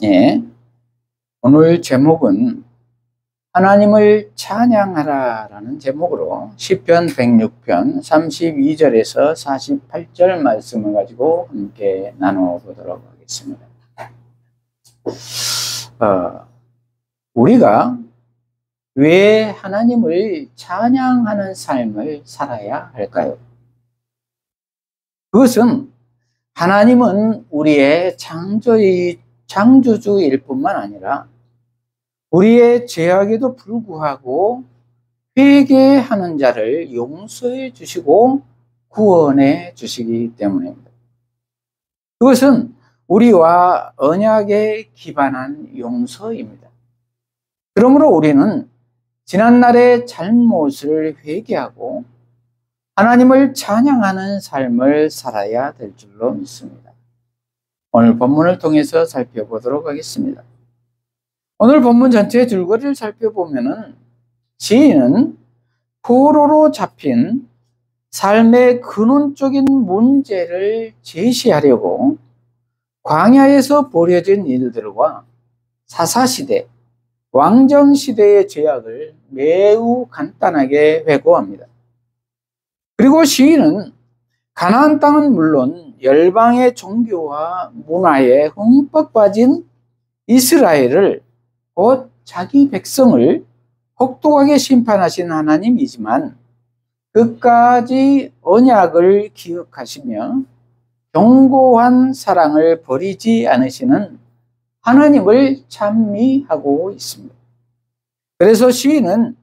예, 오늘 제목은 하나님을 찬양하라라는 제목으로 시편 106편 32절에서 48절 말씀을 가지고 함께 나눠보도록 하겠습니다. 우리가 왜 하나님을 찬양하는 삶을 살아야 할까요? 그것은 하나님은 우리의 창조주일 뿐만 아니라 우리의 죄악에도 불구하고 회개하는 자를 용서해 주시고 구원해 주시기 때문입니다. 그것은 우리와 언약에 기반한 용서입니다. 그러므로 우리는 지난날의 잘못을 회개하고 하나님을 찬양하는 삶을 살아야 될 줄로 믿습니다. 오늘 본문을 통해서 살펴보도록 하겠습니다. 오늘 본문 전체의 줄거리를 살펴보면은 시인은 포로로 잡힌 삶의 근원적인 문제를 제시하려고 광야에서 벌여진 일들과 사사시대, 왕정시대의 죄악을 매우 간단하게 회고합니다. 그리고 시인은 가나안 땅은 물론 열방의 종교와 문화에 흠뻑 빠진 이스라엘을 곧 자기 백성을 혹독하게 심판하신 하나님이지만 끝까지 언약을 기억하시며 견고한 사랑을 버리지 않으시는 하나님을 찬미하고 있습니다. 그래서 시인은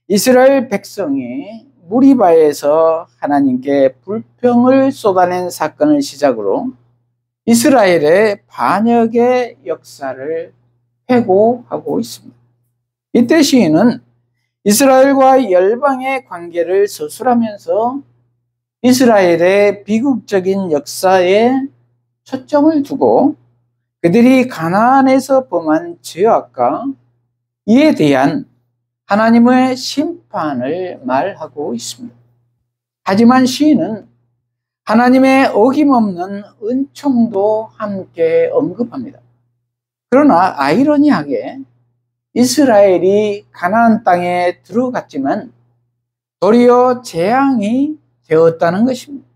이스라엘 백성이 무리바에서 하나님께 불평을 쏟아낸 사건을 시작으로 이스라엘의 반역의 역사를 회고하고 있습니다. 이때 시인은 이스라엘과 열방의 관계를 서술하면서 이스라엘의 비극적인 역사에 초점을 두고 그들이 가나안에서 범한 죄악과 이에 대한 하나님의 심판을 말하고 있습니다. 하지만 시인은 하나님의 어김없는 은총도 함께 언급합니다. 그러나 아이러니하게 이스라엘이 가나안 땅에 들어갔지만 도리어 재앙이 되었다는 것입니다.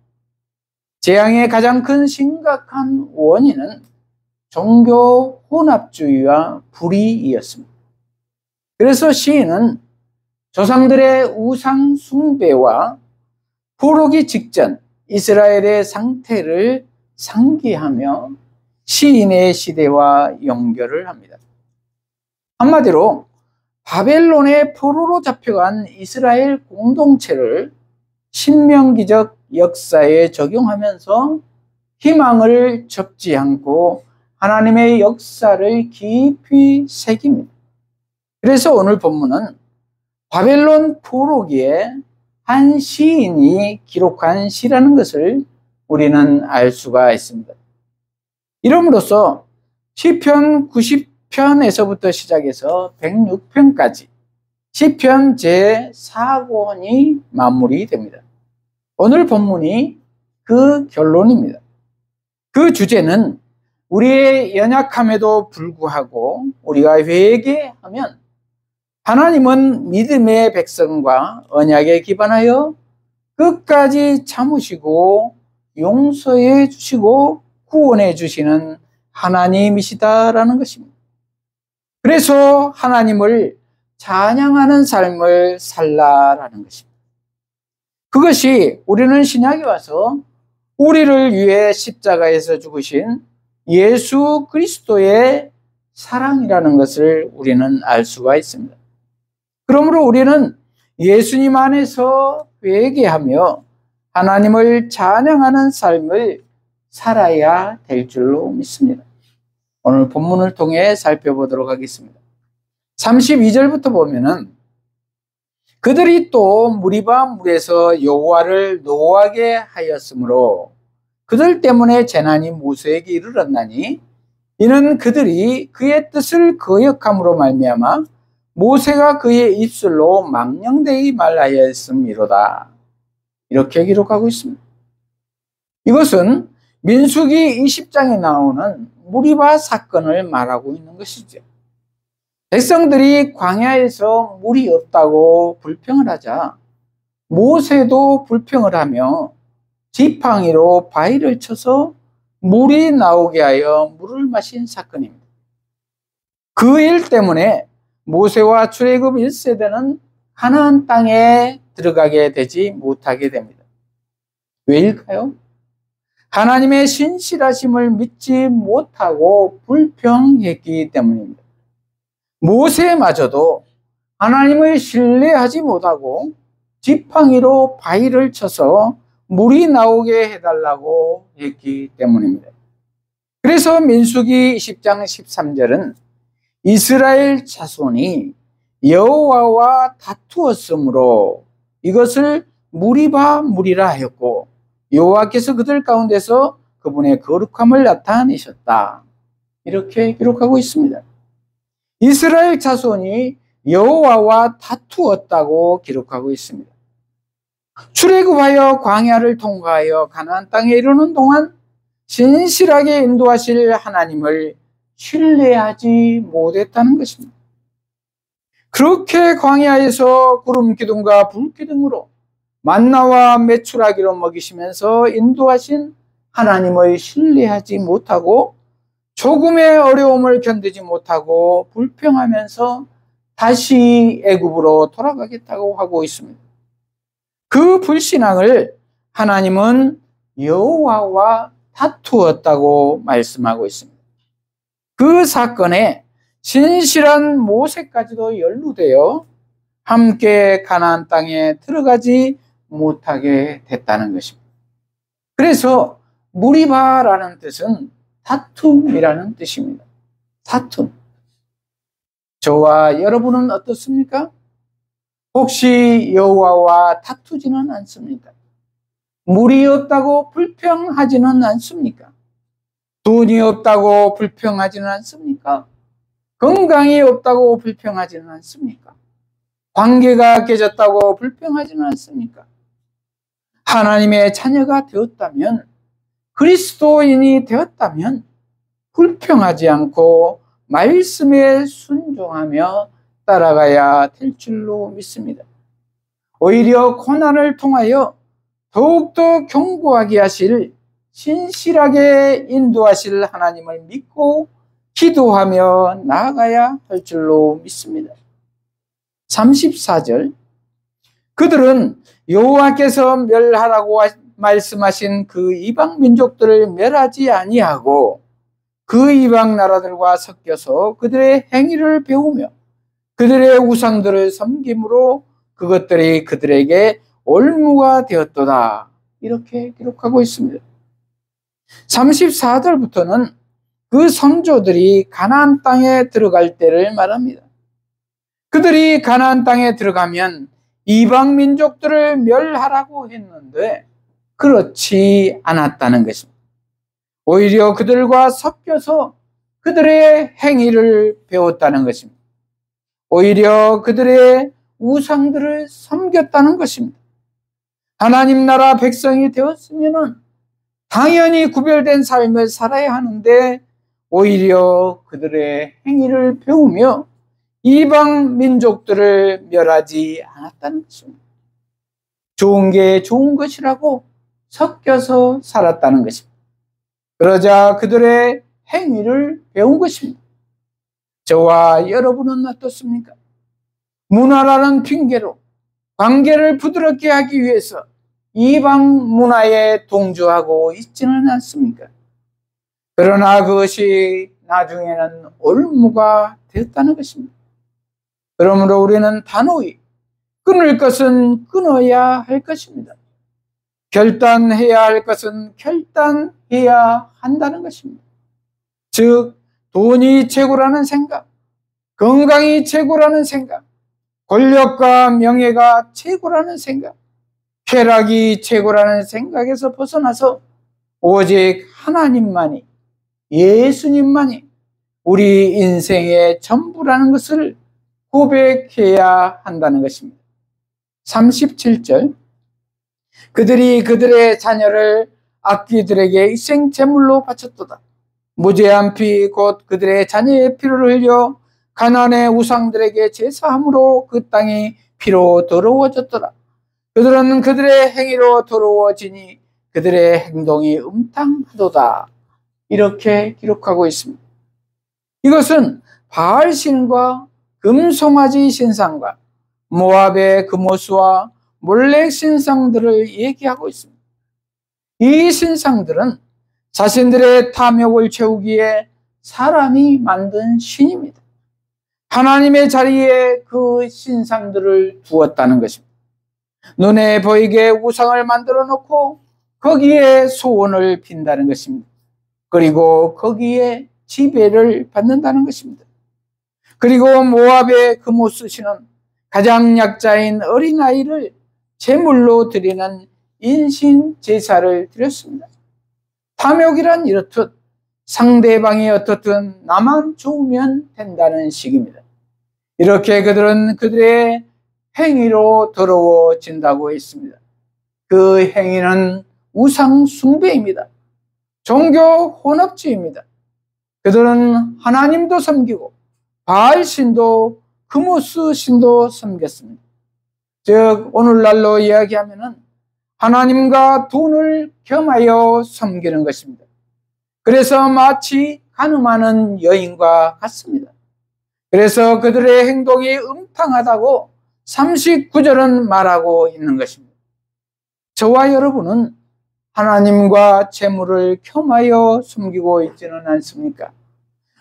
재앙의 가장 큰 심각한 원인은 종교 혼합주의와 불의이었습니다. 그래서 시인은 조상들의 우상 숭배와 포로기 직전 이스라엘의 상태를 상기하며 시인의 시대와 연결을 합니다. 한마디로 바벨론의 포로로 잡혀간 이스라엘 공동체를 신명기적 역사에 적용하면서 희망을 접지 않고 하나님의 역사를 깊이 새깁니다. 그래서 오늘 본문은 바벨론 포로기에 한 시인이 기록한 시라는 것을 우리는 알 수가 있습니다. 이름으로써 시편 90편에서부터 시작해서 106편까지 시편 제4권이 마무리됩니다. 오늘 본문이 그 결론입니다. 그 주제는 우리의 연약함에도 불구하고 우리가 회개하면 하나님은 믿음의 백성과 언약에 기반하여 끝까지 참으시고 용서해 주시고 구원해 주시는 하나님이시다라는 것입니다. 그래서 하나님을 찬양하는 삶을 살라라는 것입니다. 그것이 우리는 신약에 와서 우리를 위해 십자가에서 죽으신 예수 그리스도의 사랑이라는 것을 우리는 알 수가 있습니다. 그러므로 우리는 예수님 안에서 회개하며 하나님을 찬양하는 삶을 살아야 될 줄로 믿습니다. 오늘 본문을 통해 살펴보도록 하겠습니다. 32절부터 보면은 그들이 또 무리바 물에서 여호와를 노하게 하였으므로 그들 때문에 재난이 모세에게 이르렀나니 이는 그들이 그의 뜻을 거역함으로 말미암아 모세가 그의 입술로 망령되이 말하였음이로다. 이렇게 기록하고 있습니다. 이것은 민수기 20장에 나오는 무리바 사건을 말하고 있는 것이죠. 백성들이 광야에서 물이 없다고 불평을 하자 모세도 불평을 하며 지팡이로 바위를 쳐서 물이 나오게 하여 물을 마신 사건입니다. 그 일 때문에 모세와 출애굽 1세대는 가나안 땅에 들어가게 되지 못하게 됩니다. 왜일까요? 하나님의 신실하심을 믿지 못하고 불평했기 때문입니다. 모세마저도 하나님을 신뢰하지 못하고 지팡이로 바위를 쳐서 물이 나오게 해달라고 했기 때문입니다. 그래서 민수기 20장 13절은 이스라엘 자손이 여호와와 다투었으므로 이것을 무리바 무리라 하였고 여호와께서 그들 가운데서 그분의 거룩함을 나타내셨다. 이렇게 기록하고 있습니다. 이스라엘 자손이 여호와와 다투었다고 기록하고 있습니다. 출애굽하여 광야를 통과하여 가나안 땅에 이르는 동안 신실하게 인도하실 하나님을 신뢰하지 못했다는 것입니다. 그렇게 광야에서 구름 기둥과 불 기둥으로 만나와 메추라기로 먹이시면서 인도하신 하나님을 신뢰하지 못하고 조금의 어려움을 견디지 못하고 불평하면서 다시 애굽으로 돌아가겠다고 하고 있습니다. 그 불신앙을 하나님은 여호와와 다투었다고 말씀하고 있습니다. 그 사건에 신실한 모세까지도 연루되어 함께 가나안 땅에 들어가지 못하게 됐다는 것입니다. 그래서 무리바라는 뜻은 다툼이라는 뜻입니다. 다툼. 저와 여러분은 어떻습니까? 혹시 여호와와 다투지는 않습니까? 물이 없다고 불평하지는 않습니까? 돈이 없다고 불평하지는 않습니까? 건강이 없다고 불평하지는 않습니까? 관계가 깨졌다고 불평하지는 않습니까? 하나님의 자녀가 되었다면, 그리스도인이 되었다면 불평하지 않고 말씀에 순종하며 따라가야 될 줄로 믿습니다. 오히려 고난을 통하여 더욱더 견고하게 하실, 신실하게 인도하실 하나님을 믿고 기도하며 나아가야 할 줄로 믿습니다. 34절, 그들은 여호와께서 멸하라고 말씀하신 그 이방 민족들을 멸하지 아니하고 그 이방 나라들과 섞여서 그들의 행위를 배우며 그들의 우상들을 섬김으로 그것들이 그들에게 올무가 되었도다. 이렇게 기록하고 있습니다. 34절부터는 그 선조들이 가나안 땅에 들어갈 때를 말합니다. 그들이 가나안 땅에 들어가면 이방 민족들을 멸하라고 했는데 그렇지 않았다는 것입니다. 오히려 그들과 섞여서 그들의 행위를 배웠다는 것입니다. 오히려 그들의 우상들을 섬겼다는 것입니다. 하나님 나라 백성이 되었으면 당연히 구별된 삶을 살아야 하는데 오히려 그들의 행위를 배우며 이방 민족들을 멸하지 않았다는 것입니다. 좋은 게 좋은 것이라고 섞여서 살았다는 것입니다. 그러자 그들의 행위를 배운 것입니다. 저와 여러분은 어떻습니까? 문화라는 핑계로 관계를 부드럽게 하기 위해서 이방 문화에 동조하고 있지는 않습니까? 그러나 그것이 나중에는 올무가 되었다는 것입니다. 그러므로 우리는 단호히 끊을 것은 끊어야 할 것입니다. 결단해야 할 것은 결단해야 한다는 것입니다. 즉 돈이 최고라는 생각, 건강이 최고라는 생각, 권력과 명예가 최고라는 생각, 쾌락이 최고라는 생각에서 벗어나서 오직 하나님만이, 예수님만이 우리 인생의 전부라는 것을 고백해야 한다는 것입니다. 37절, 그들이 그들의 자녀를 악귀들에게 일생 제물로 바쳤도다. 무죄한 피 곧 그들의 자녀의 피를 흘려 가나안의 우상들에게 제사함으로 그 땅이 피로 더러워졌더라. 그들은 그들의 행위로 더러워지니 그들의 행동이 음탕하도다. 이렇게 기록하고 있습니다. 이것은 바알 신과 금송아지 신상과 모압의 금오수와 몰렉 신상들을 얘기하고 있습니다. 이 신상들은 자신들의 탐욕을 채우기에 사람이 만든 신입니다. 하나님의 자리에 그 신상들을 두었다는 것입니다. 눈에 보이게 우상을 만들어 놓고 거기에 소원을 빈다는 것입니다. 그리고 거기에 지배를 받는다는 것입니다. 그리고 모압의 금오수 신은 가장 약자인 어린아이를 제물로 드리는 인신 제사를 드렸습니다. 탐욕이란 이렇듯 상대방이 어떻든 나만 좋으면 된다는 식입니다. 이렇게 그들은 그들의 행위로 더러워진다고 했습니다. 그 행위는 우상 숭배입니다. 종교 혼합주의입니다. 그들은 하나님도 섬기고 바알 신도 금오수 신도 섬겼습니다. 즉 오늘날로 이야기하면은 하나님과 돈을 겸하여 섬기는 것입니다. 그래서 마치 간음하는 여인과 같습니다. 그래서 그들의 행동이 음탕하다고 39절은 말하고 있는 것입니다. 저와 여러분은 하나님과 재물을 겸하여 섬기고 있지는 않습니까?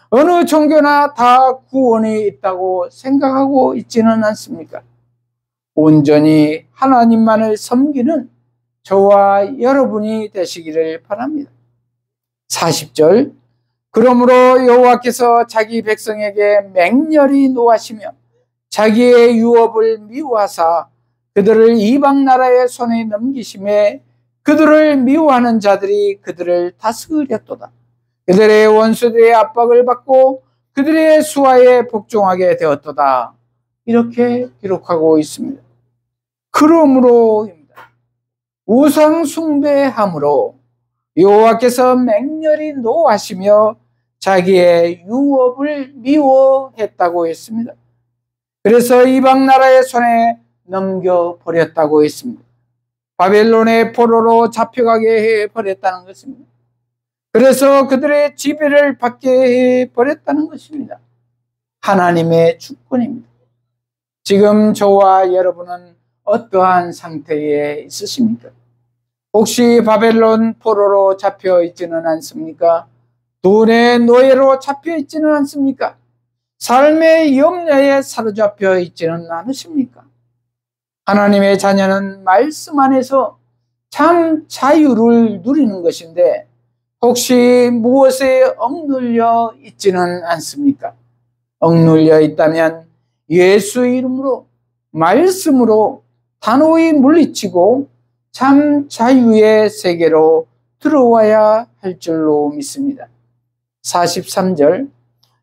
어느 종교나 다 구원이 있다고 생각하고 있지는 않습니까? 온전히 하나님만을 섬기는 저와 여러분이 되시기를 바랍니다. 40절, 그러므로 여호와께서 자기 백성에게 맹렬히 노하시며 자기의 유업을 미워하사 그들을 이방 나라의 손에 넘기심에 그들을 미워하는 자들이 그들을 다스렸도다. 그들의 원수들의 압박을 받고 그들의 수하에 복종하게 되었도다. 이렇게 기록하고 있습니다. 그러므로입니다. 우상 숭배함으로 여호와께서 맹렬히 노하시며 자기의 유업을 미워했다고 했습니다. 그래서 이방 나라의 손에 넘겨버렸다고 했습니다. 바벨론의 포로로 잡혀가게 해버렸다는 것입니다. 그래서 그들의 지배를 받게 해버렸다는 것입니다. 하나님의 주권입니다. 지금 저와 여러분은 어떠한 상태에 있으십니까? 혹시 바벨론 포로로 잡혀 있지는 않습니까? 돈의 노예로 잡혀 있지는 않습니까? 삶의 염려에 사로잡혀 있지는 않으십니까? 하나님의 자녀는 말씀 안에서 참 자유를 누리는 것인데 혹시 무엇에 억눌려 있지는 않습니까? 억눌려 있다면 예수 이름으로 말씀으로 단호히 물리치고 참 자유의 세계로 들어와야 할 줄로 믿습니다. 43절,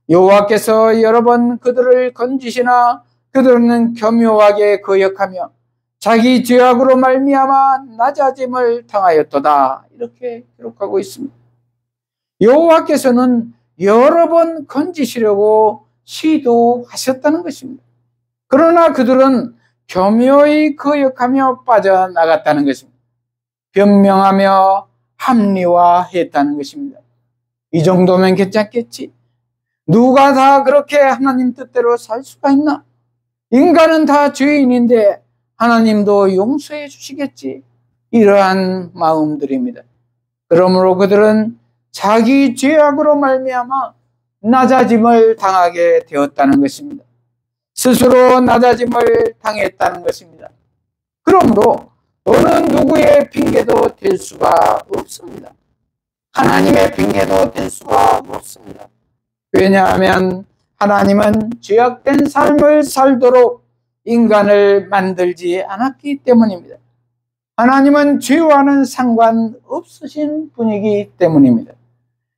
여호와께서 여러 번 그들을 건지시나 그들은 교묘하게 거역하며 자기 죄악으로 말미암아 낮아짐을 당하였도다. 이렇게 기록하고 있습니다. 여호와께서는 여러 번 건지시려고 시도하셨다는 것입니다. 그러나 그들은 교묘히 거역하며 빠져나갔다는 것입니다. 변명하며 합리화했다는 것입니다. 이 정도면 괜찮겠지? 누가 다 그렇게 하나님 뜻대로 살 수가 있나? 인간은 다 죄인인데 하나님도 용서해 주시겠지. 이러한 마음들입니다. 그러므로 그들은 자기 죄악으로 말미암아 낮아짐을 당하게 되었다는 것입니다. 스스로 낮아짐을 당했다는 것입니다. 그러므로 어느 누구의 핑계도 될 수가 없습니다. 하나님의 핑계도 될 수가 없습니다. 왜냐하면 하나님은 죄악된 삶을 살도록 인간을 만들지 않았기 때문입니다. 하나님은 죄와는 상관없으신 분이기 때문입니다.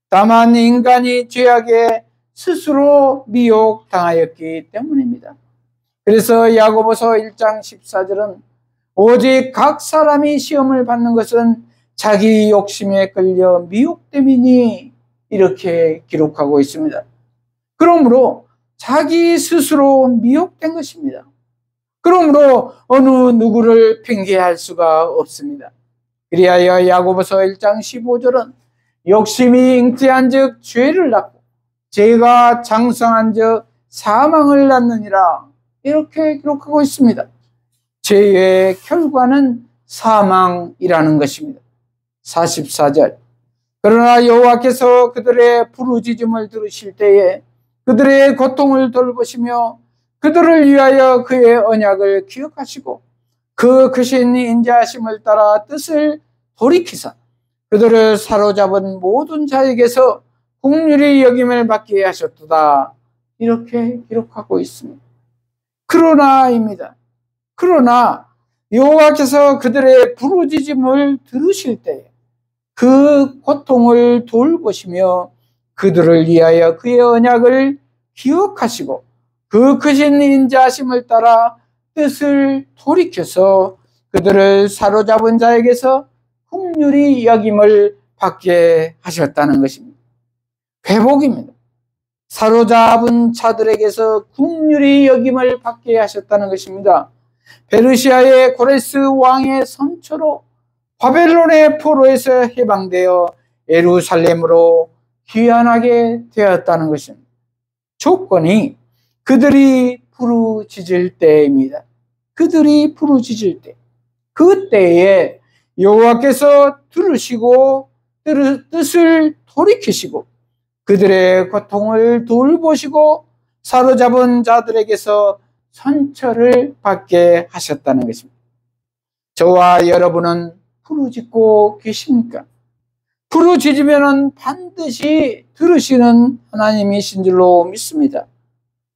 다만 인간이 죄악에 스스로 미혹당하였기 때문입니다. 그래서 야고보서 1장 14절은 오직 각 사람이 시험을 받는 것은 자기 욕심에 끌려 미혹됨이니 이렇게 기록하고 있습니다. 그러므로 자기 스스로 미혹된 것입니다. 그러므로 어느 누구를 핑계할 수가 없습니다. 그리하여 야고보서 1장 15절은 욕심이 잉태한 즉 죄를 낳고 죄가 장성한 즉 사망을 낳느니라 이렇게 기록하고 있습니다. 죄의 결과는 사망이라는 것입니다. 44절 그러나 여호와께서 그들의 부르짖음을 들으실 때에 그들의 고통을 돌보시며 그들을 위하여 그의 언약을 기억하시고 그 크신 인자하심을 따라 뜻을 돌이키사 그들을 사로잡은 모든 자에게서 긍휼히 여김을 받게 하셨도다 이렇게 기록하고 있습니다. 그러나입니다. 그러나 여호와께서 그들의 부르짖음을 들으실 때에 그 고통을 돌보시며 그들을 위하여 그의 언약을 기억하시고 그 크신 인자하심을 따라 뜻을 돌이켜서 그들을 사로잡은 자에게서 긍휼히 여김을 받게 하셨다는 것입니다. 회복입니다. 사로잡은 자들에게서 긍휼히 여김을 받게 하셨다는 것입니다. 페르시아의 고레스 왕의 선처로 바벨론의 포로에서 해방되어 예루살렘으로 귀환하게 되었다는 것입니다. 조건이 그들이 부르짖을 때입니다. 그들이 부르짖을 때, 그때에 여호와께서 들으시고 뜻을 돌이키시고 그들의 고통을 돌보시고 사로잡은 자들에게서 선처를 받게 하셨다는 것입니다. 저와 여러분은 부르짖고 계십니까? 부르짖으면 반드시 들으시는 하나님이신 줄로 믿습니다.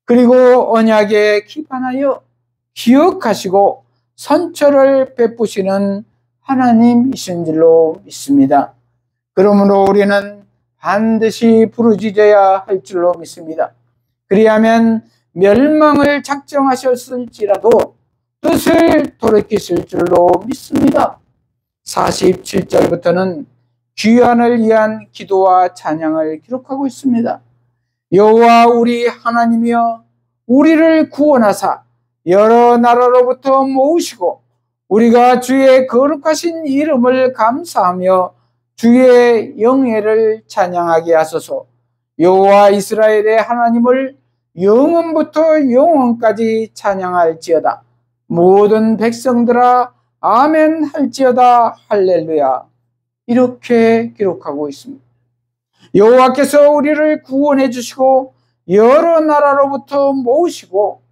그리고 언약에 기반하여 기억하시고 선처를 베푸시는 하나님이신 줄로 믿습니다. 그러므로 우리는 반드시 부르짖어야 할 줄로 믿습니다. 그리하면 멸망을 작정하셨을지라도 뜻을 돌이키실 줄로 믿습니다. 47절부터는 귀환을 위한 기도와 찬양을 기록하고 있습니다. 여호와 우리 하나님이여 우리를 구원하사 여러 나라로부터 모으시고 우리가 주의 거룩하신 이름을 감사하며 주의 영예를 찬양하게 하소서. 여호와 이스라엘의 하나님을 영원부터 영원까지 찬양할지어다. 모든 백성들아 아멘 할지어다. 할렐루야. 이렇게 기록하고 있습니다. 여호와께서 우리를 구원해 주시고 여러 나라로부터 모으시고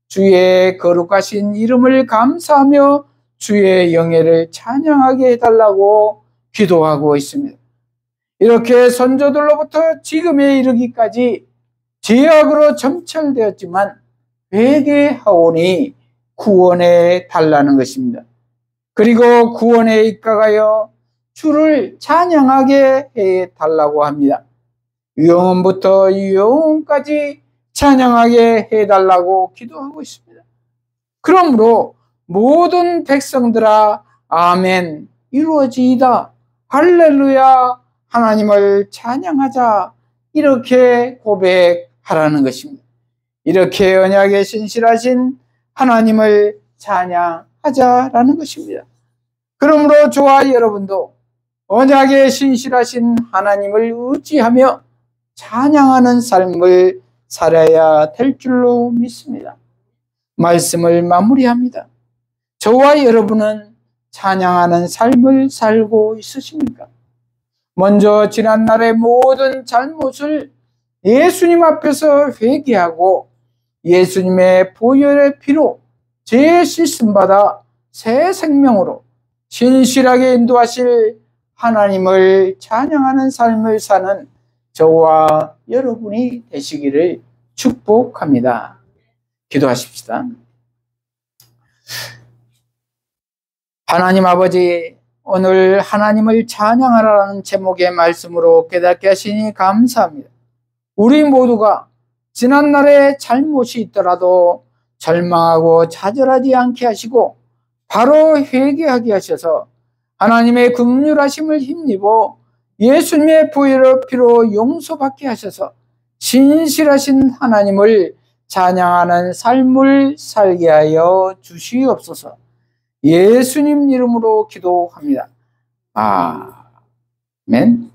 주의 거룩하신 이름을 감사하며 주의 영예를 찬양하게 해달라고 기도하고 있습니다. 이렇게 선조들로부터 지금에 이르기까지 죄악으로 점철되었지만 회개하오니 구원해 달라는 것입니다. 그리고 구원에 입각하여 주를 찬양하게 해 달라고 합니다. 영원부터 영원까지 찬양하게 해 달라고 기도하고 있습니다. 그러므로 모든 백성들아 아멘 이루어지이다. 할렐루야 하나님을 찬양하자. 이렇게 고백하라는 것입니다. 이렇게 언약에 신실하신 하나님을 찬양하자라는 것입니다. 그러므로 저와 여러분도 언약에 신실하신 하나님을 의지하며 찬양하는 삶을 살아야 될 줄로 믿습니다. 말씀을 마무리합니다. 저와 여러분은 찬양하는 삶을 살고 있으십니까? 먼저 지난날의 모든 잘못을 예수님 앞에서 회개하고 예수님의 보혈의 피로 죄 씻음받아 새 생명으로 신실하게 인도하실 하나님을 찬양하는 삶을 사는 저와 여러분이 되시기를 축복합니다. 기도하십시다. 하나님 아버지, 오늘 하나님을 찬양하라는 제목의 말씀으로 깨닫게 하시니 감사합니다. 우리 모두가 지난날에 잘못이 있더라도 절망하고 좌절하지 않게 하시고 바로 회개하게 하셔서 하나님의 긍휼하심을 힘입어 예수님의 피로 용서받게 하셔서 신실하신 하나님을 찬양하는 삶을 살게 하여 주시옵소서. 예수님 이름으로 기도합니다. 아멘.